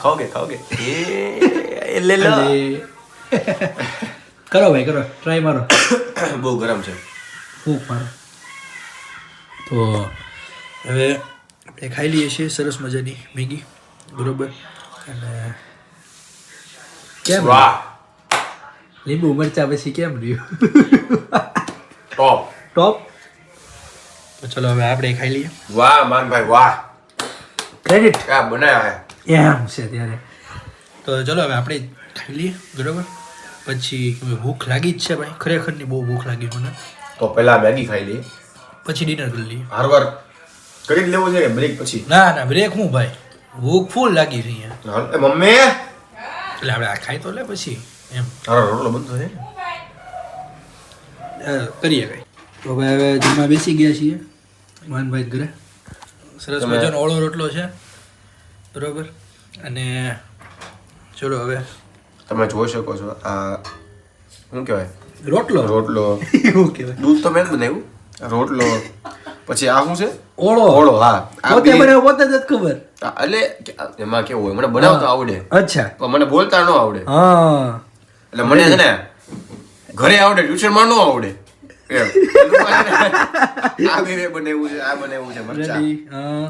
ખાઓગે એ લે લો કરો ભાઈ કરો ટ્રાય મારો બહુ ગરમ છે ફૂંક મારો તો હવે આપણે ખાઈ લઈએ છીએ સરસ મજાની મેગી બરોબર અને કેમ વાહ લીંબુ મરચા પછી કેમ રહ્યું ટોપ ટોપ તો ચલો હવે આપણે ખાઈ લઈએ વાહ માનભાઈ વાહ ક્રેડિટ ક્યાં બનાયા હે એમ છે ત્યારે તો ચલો હવે આપણે ખાઈ લઈએ બરોબર પછી ભૂખ લાગી જ છે ભાઈ ખરેખરની બહુ ભૂખ લાગી મને તો પેલા મેગી ખાઈ લઈએ પછી ડિનર કરી લઈએ હારવાર કરી જ લેવું છે કે બ્રેક પછી ના ના બ્રેક હું ભાઈ ભૂખ ફૂલ લાગી રહી છે હાલ એ મમ્મી એટલે આપણે આ ખાઈ તો લે પછી એમ હારો રોટલો બંધ છે કરીએ કઈ તો ભાઈ હવે જમવા બેસી ગયા છીએ માનભાઈ ઘરે સરસ મજાનો ઓળો રોટલો છે બરોબર અને ચલો હવે તમે જોઈ શકો છો આ શું કહેવાય રોટલો રોટલો એવું કહેવાય દૂધ તો મેં જ બનાવ્યું રોટલો પછી આ શું છે ઓળો ઓળો હા આ પોતે બનાવ્યો પોતે જ નથી ખબર એટલે એમાં કેવું હોય મને બનાવતા આવડે અચ્છા પણ મને બોલતા ન આવડે હા એટલે મને છે ને ઘરે આવડે ટ્યુશનમાં ન આવડે એમ આ બે બનાવ્યું છે આ બનાવ્યું છે મરચા રેડી હા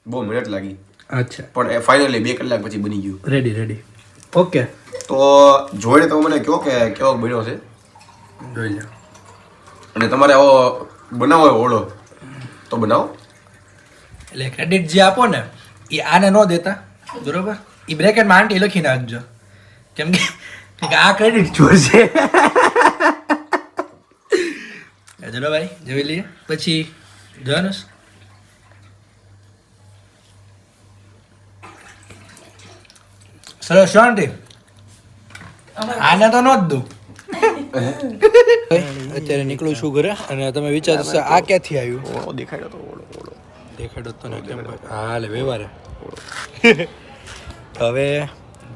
બહુ મહેનત લાગી અચ્છા પણ એ ફાઇનલી 2 કલાક પછી બની ગયું રેડી રેડી ઓકે તો જોઈને તો મને કહો કે કેવો બન્યો છે જોઈ લો અને તમારે આવો બનાવો હોય ઓળો તો બનાવો એટલે ક્રેડિટ જે આપો ને એ આને ન દેતા બરોબર એ બ્રેકેટમાં આંટી લખી નાખજો કેમ કે આ ક્રેડિટ જોશે ચલો ભાઈ જોઈ લઈએ પછી જોવાનું સરસ શાંતિ આને તો ન જ દઉં અત્યારે નીકળું છું ઘરે અને તમે વિચારશો આ ક્યાંથી આવ્યું ઓળો દેખાડ્યો તો ઓળો ઓળો દેખાડો તો ને કેમ હા લે વ્યવહારે હવે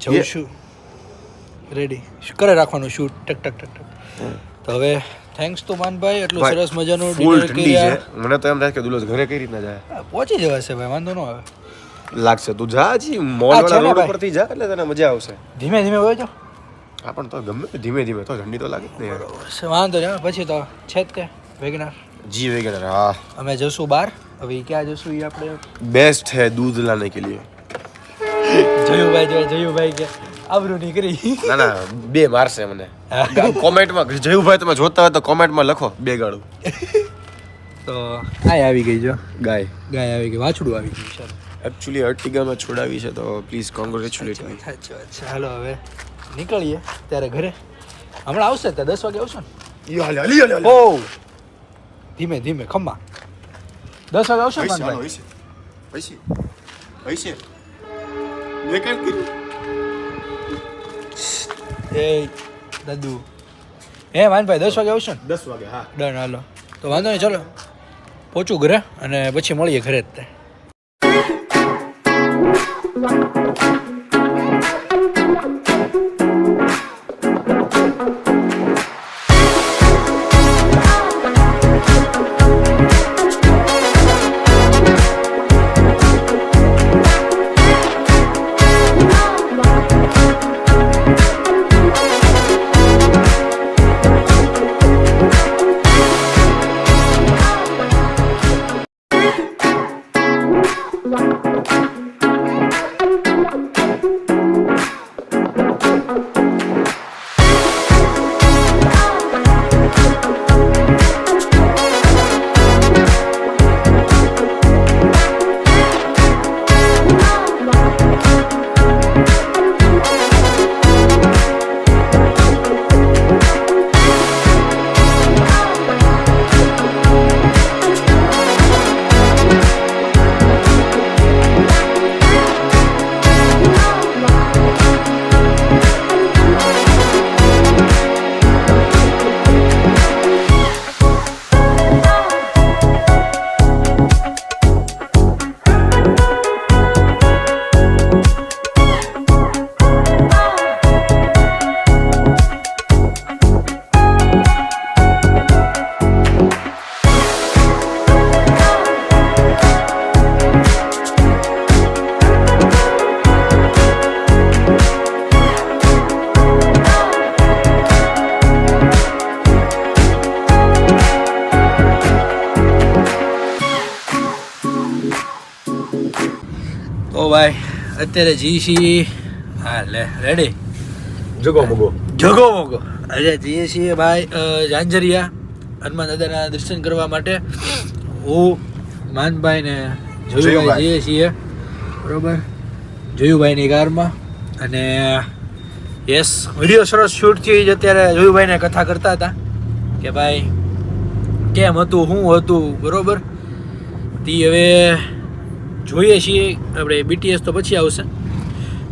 જઉં છું રેડી કરે રાખવાનું શૂટ ટક ટક ટક ટક તો હવે થેન્ક્સ તો માનભાઈ એટલું સરસ મજાનું ફૂલ ડિનર ઠંડી છે કર્યા મને તો એમ થાય કે દુલોસ ઘરે કઈ રીતના જાય પહોંચી જવાશે ભાઈ વાંધો ન આવે લાગશે તું જા જી મોલ હા, ચાલો વાળા રોડ ભાઈ. ઉપરથી જા એટલે તને મજા આવશે ધીમે ધીમે વયો જાઓ હા પણ તો ગમે તે ધીમે ધીમે તો ઠંડી તો લાગે જ ને યાર વાંધો નહીં પછી તો છે જ તે વેગનાર જી વેગેનર હા અમે જશું બહાર હવે ઈ ક્યાં જશું એ આપણે बेस्ट है दूध लाने के लिए જયુભાઈ કે આબરૂ નહીં કરી ના ના બે મારશે મને કોમેન્ટમાં જયુભાઈ તમે જોતા હોય તો કોમેન્ટમાં લખો બે ગાળું તો આ આવી ગઈ જો ગાય ગાય આવી ગઈ વાછડું આવી ગયું ચાલો એકચ્યુઅલી અર્ટિગામાં છોડાવી છે તો પ્લીઝ કોંગ્રેચ્યુલેટ મી અચ્છા અચ્છા હાલો હવે નીકળીએ ત્યારે ઘરે હમણાં આવશે ત્યાં 10 વાગે આવશો ને ઓ ધીમે ધીમે ખમ્મા 10 વાગે આવશો ને માનભાઈ? પૈસે મેં કેમ કીધું એ દાદુ હે માનભાઈ 10 વાગે આવશો ને 10 વાગે હા ડન હાલો તો વાંધો નહીં ચલો પહોંચું ઘરે અને પછી મળીએ ઘરે જ તે અત્યારે જીસી હા લે રેડી જગો મગો મોગો આજે જઈએ છીએ ભાઈ ઝાંઝરિયા હનુમાન દાદાના દર્શન કરવા માટે હું માનભાઈ ને જોયુભાઈ જઈએ છીએ બરોબર જોયુભાઈની કારમાં અને યસ વિડીયો સરસ શૂટ થયો જ અત્યારે જોયુભાઈને કથા કરતા હતા કે ભાઈ કેમ હતું શું હતું બરોબર તે હવે જોઈએ છીએ આપણે બીટીએસ તો પછી આવશે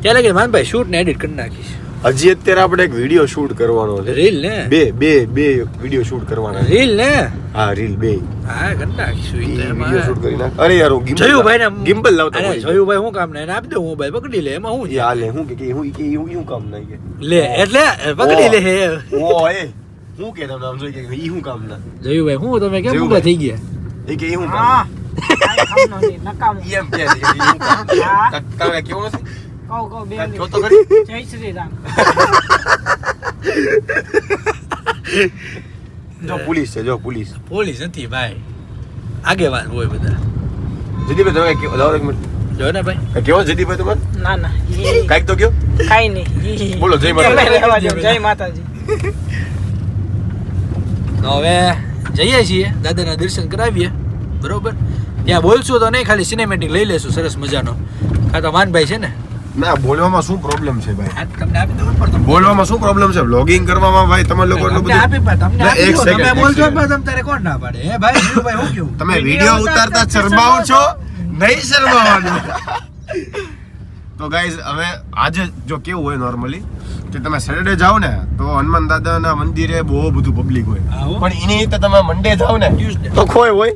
ત્યારે કે માનભાઈ શૂટ ને એડિટ કરી નાખીશ હજી અત્યારે આપણે એક વિડીયો શૂટ કરવાનો છે રીલ ને બે વિડીયો શૂટ કરવાના છે રીલ ને હા રીલ બે હા કરી નાખીશું વિડીયો શૂટ કરી નાખ અરે યાર હું જોયુભાઈ ને ગિમ્બલ લાવતા અરે જોયુભાઈ શું કામ ને એને આપી દઉં મોબાઈલ પકડી લે એમાં શું છે હાલે હું કે હું કામ નહીં કે લે એટલે પકડી લે હે ઓય હું કે તમને આમ જોઈ કે ઈ હું કામ ના જોયુભાઈ હું તમે કેમ ઊભા થઈ ગયા એ કે ઈ હું કામ એમ કે ઈ હું કામ તમે કેવું નથી કહો તો ખરી જય શ્રી રામ જો પોલીસ છે જો પોલીસ નથી ભાઈ આગેવાન હોય બધા જીદીભાઈ તમે લાવો એક મિનિટ જો ને ભાઈ કેવો જીદીભાઈ તમે ના ના કાઈક તો કયો કાઈ નહીં બોલો જય માતાજી જય માતાજી તો હવે જઈએ છીએ દાદાના દર્શન કરાવીએ બરોબર ત્યાં બોલશું તો નહીં ખાલી સિનેમેટિક લઈ લેશું સરસ મજાનો આ તો માનભાઈ છે ને ના બોલવામાં શું પ્રોબ્લેમ છે ભાઈ આ તમને આપી દઉં પણ બોલવામાં શું પ્રોબ્લેમ છે વ્લોગિંગ કરવામાં ભાઈ તમે લોકો એટલું તમને આપી પણ તમને ના, એક આપી દઉં. second, તમે એક બોલશો second. પણ તમ તારે કોણ ના પાડે હે ભાઈ ધીરુભાઈ હું કેવું તમે વિડિયો ઉતારતા શરમાવો છો નહીં શરમાવાનું તો ગાઈઝ હવે આજે જો કેવું હોય નોર્મલી કે તમે સેટરડે જાઓ ને તો હનુમાન દાદાના મંદિરે બહુ બધું પબ્લિક હોય હા, હો. પણ એની રીતે તમે મંડે જાઓ ને Tuesday. તો કોઈ હોય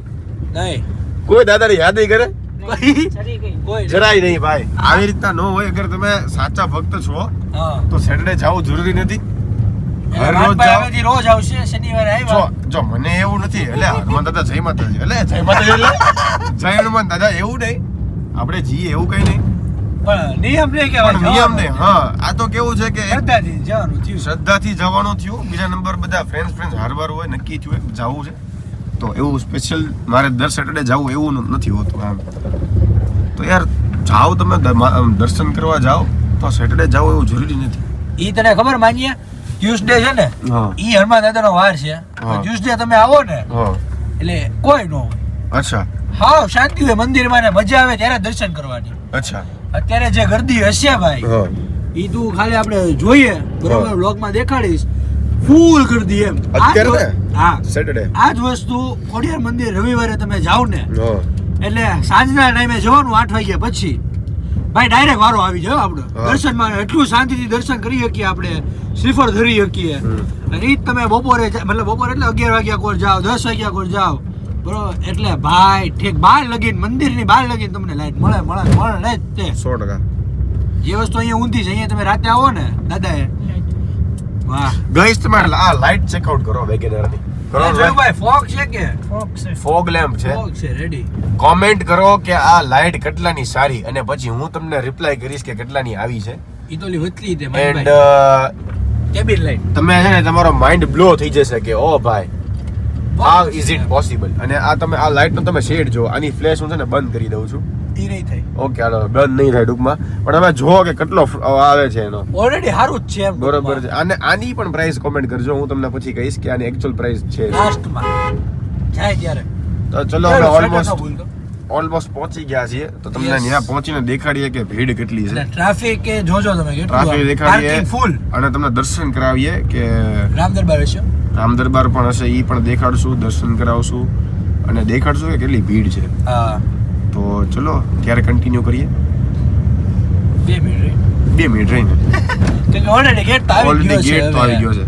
નહીં કોઈ દાદાને યાદ નહીં કરે ચરી ગઈ કોઈ નહીં. જરાય નહીં ભાઈ આવી રીતના ન હોય અગર તમે સાચા ભક્ત છો હા તો સેટરડે જાવું જરૂરી નથી એટલે હર રોજ માનભાઈ જાઓ હવેથી રોજ આવશે શનિવારે જો આવ્યા જો મને એવું નથી એટલે હનુમાન દાદા જય માતાજી એટલે જય માતાજી એટલે જય હનુમાન દાદા એવું નહીં આપણે જીએ એવું કઈ નહીં પણ નિયમ નહીં પણ કહેવાય નિયમ નહીં હા આ તો કેવું છે કે એક શ્રદ્ધાથી જવાનું થયું શ્રદ્ધાથી જવાનું થયું બીજા નંબર બધા ફ્રેન્ડ્સ હારવાર હોય નક્કી થયું એક જવું છે તો એવું સ્પેશિયલ મારે દર સેટરડે જવું એવું નથી હોતું આમ તો યાર જાઓ તમે દર્શન કરવા જાઓ તો સેટરડે જાઓ એવું જરૂરી નથી ઈ તને ખબર માનીએ ટ્યુઝડે છે ને હા ઈ હનુમાન દાદાનો વાર છે હા. ટ્યુઝડે તમે આવો ને હા એટલે કોઈ ન હોય અચ્છા હાવ શાંતિ હોય મંદિરમાં ને મજા આવે ત્યારે દર્શન કરવાની અચ્છા અત્યારે જે ગર્દી હશે ભાઈ હા ઈ તું ખાલી આપણે જોઈએ બરોબર હા. વ્લોગમાં દેખાડીશ ફૂલ ગર્દી એમ અત્યારે ને? હા સેટરડે આ જ વસ્તુ ખોડિયાર મંદિર રવિવારે તમે જાઓ ને હા એટલે સાંજના ટાઈમે જવાનું 8 વાગ્યા પછી ભાઈ ડાયરેક્ટ વારો આવી જાય આપણો હા. દર્શનમાં એટલું શાંતિથી દર્શન કરી શકીએ આપણે શ્રીફળ ધરી શકીએ અને ઈ જ તમે બપોરે મતલબ બપોરે એટલે 11 વાગ્યા કોર જાઓ 10 વાગ્યા કોર જાઓ બરોબર એટલે ભાઈ ઠીક બહાર લગીને મંદિરની બહાર લગીને તમને લાઈટ મળે જ તે 100% જે વસ્તુ અહીંયા ઊંધી છે અહીંયા તમે રાતે આવો ને દાદાએ વાહ ગાઈસ તમે આ લાઈટ ચેકઆઉટ કરો વેગેનરની કરો ભાઈ ફોગ છે કે ફોક છે ફોગ લેમ્પ છે ફોગ છે રેડી કોમેન્ટ કરો કે આ લાઈટ કેટલાની સારી અને પછી હું તમને રિપ્લાય કરીશ કે કેટલાની આવી છે ઈ તો ઓલી વતલી દે એન્ડ કેબિન લાઈટ તમે છે ને તમારો માઇન્ડ બ્લો થઈ જશે કે ઓ ભાઈ how is it possible અને આ તમે આ લાઈટ નો તમે શેડ જો આની ફ્લેશ હું છે ને બંધ કરી દઉં છું ઈ નહીં થાય ઓકે હાલો બંધ નહીં થાય ટૂંકમાં પણ હવે જો કે કેટલો આવે છે એનો ઓલરેડી સારું જ છે એમ બરોબર છે અને આની પણ પ્રાઇસ કોમેન્ટ કરજો હું તમને પછી કહીશ કે આની એકચ્યુઅલ પ્રાઇસ છે લાસ્ટમાં જાય ત્યારે તો ચલો હવે ઓલમોસ્ટ પહોંચી ગયા છીએ તો તમને Yes. ત્યાં પહોંચીને દેખાડીએ કે ભીડ કેટલી છે ટ્રાફિક કે જોજો તમે ટ્રાફિક દેખાડીએ ફૂલ અને તમને દર્શન કરાવીએ કે રામ દરબાર હશે રામ દરબાર પણ હશે એ પણ દેખાડશું દર્શન કરાવશું અને દેખાડશું કે કેટલી ભીડ છે હા તો ચલો ત્યારે કન્ટિન્યુ કરીએ 2 મિનિટ 2 મિનિટ રહીને કે ઓલરેડી ગેટ તો આવી ઓલરેડી ગયો છે ગેટ તો આવી ગયો છે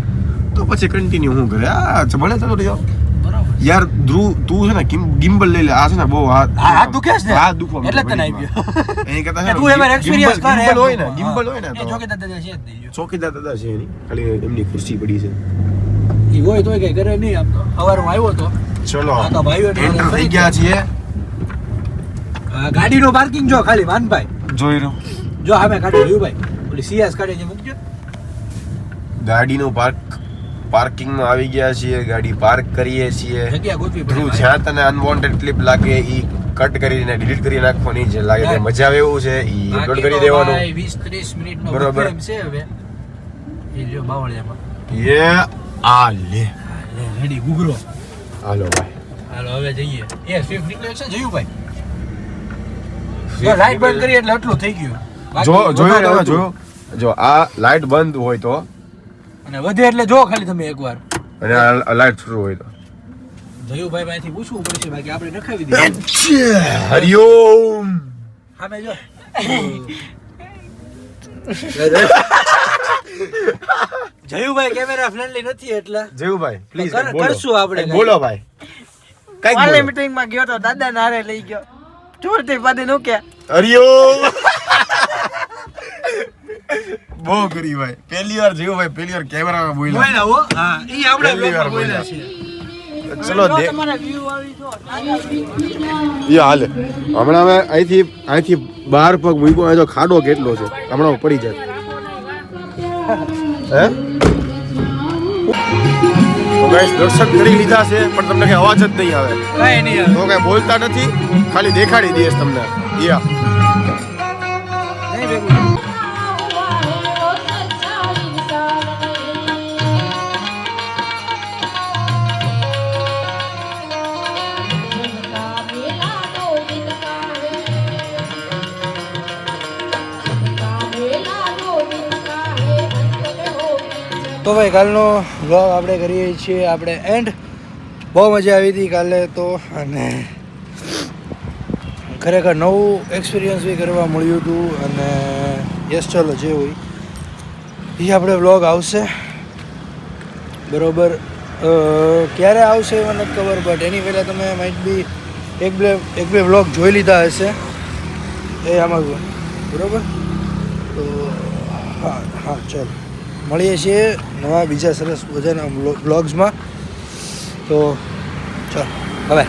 તો પછી કન્ટિન્યુ હું કરે આ ભલે થતો રહ્યો બરાબર યાર ધ્રુવ તું છે ને ગિમ્બલ લઈ લે આ છે ને બહુ હાથ દુખે છે ને? હાથ દુખવા એટલે જ તને આવી ગયો એની કરતા છે કે તું એમાં experience કર એમ. ગિમ્બલ હોય ને ગિમ્બલ હોય ને એ તો જોકે દાદા છે જ નહીં ચોકીદાર દાદા છે એની ખાલી એમની ખુરશી પડી છે ઈ હોય તોય કઈ કરે નહીં આમ તો સવારમાં આવ્યો તો ચલો હા તો ભાઈઓ ને એન્ટર થઈ ગયા છીએ ગાડીનું પાર્કિંગ જો ખાલી માનભાઈ જોઈ રહ્યો જો અમે કાઢી જોયું ભાઈ ઓલી સીએસ કાઢી જે મૂકજો ગાડીનું પાર્કિંગમાં આવી ગયા છીએ ગાડી પાર્ક કરીએ છીએ જગ્યા ગોતવી ધ્રુવ પડે જ્યાં તને અનવોન્ટેડ ક્લિપ લાગે ઈ કટ કરીને ડિલીટ કરી નાખવાની, જે લાગે તે મજા આવે એવું છે ઈ અપલોડ કરી દેવાનું. 20-30 મિનિટનો બરોબર. ફિલ્મ છે હવે એ લ્યો બાવળિયામાં આ લે રેડી ગુગરો. હાલો ભાઈ, હાલો હવે જઈએ. એ સ્વિફ્ટ નીકળ્યો છે જોયું ભાઈ? જો લાઈટ બંધ કરી એટલે આટલું થઈ ગયું. જો બાકી જોયું વધારે તમે હતું. જોયું? જો આ લાઈટ બંધ હોય તો અને વધે એટલે જો ખાલી તમે એકવાર અને આ લાઈટ શરૂ હોય તો જયુભાઈ પાસેથી પૂછવું પડશે, બાકી આપણે નખાવી દઈએ. હરિઓમ. સામે જો જયુભાઈ કેમેરા ફ્રેન્ડલી નથી એટલે જેવુભાઈ પ્લીઝ કરશું આપણે કંઈક. બોલો ભાઈ કઈક વાલે બોલો. મીટિંગ માં ગયો તો દાદા નારે લઈ ગયો ચોરથી પાડી નું કે હરિઓમ. બહુ કરી ભાઈ, પહેલી વાર જેવુભાઈ પહેલી વાર કેમેરામાં બોલ્યા. બોલ્યા હો. હા ઈ આપણે પહેલી વાર બોલ્યા બોલ્યા. છે. ચલો દે તમારા વ્યૂ આવી તો યા હાલે. હમણાં અમે અહીંથી 12 પગ મૂક્યો હોય તો ખાડો કેટલો છે, હમણાં પડી જાય. હે તો ગાઈસ દર્શન કરી લીધા છે, પણ તમને કઈ અવાજ જ નહીં આવે. કાંઈ નહીં આવે. તો કઈ બોલતા નથી, ખાલી દેખાડી દઈશ તમને. યા નહીં ભેગું. તો ભાઈ કાલનો વ્લોગ આપણે કરીએ છીએ આપણે એન્ડ. બહુ મજા આવી હતી કાલે તો, અને ખરેખર નવું એક્સપિરિયન્સ બી કરવા મળ્યું હતું. અને યસ ચલો જે હોય એ આપણે વ્લોગ આવશે બરોબર. ક્યારે આવશે એ મને નથી ખબર, બટ એની પહેલાં તમે માઇટ બી એક બે વ્લોગ જોઈ લીધા હશે એ આમાં બરોબર. તો હા હા ચલો મળીએ છીએ નવા બીજા સરસ મજાના બ્લોગ્સમાં. તો ચાલો હવે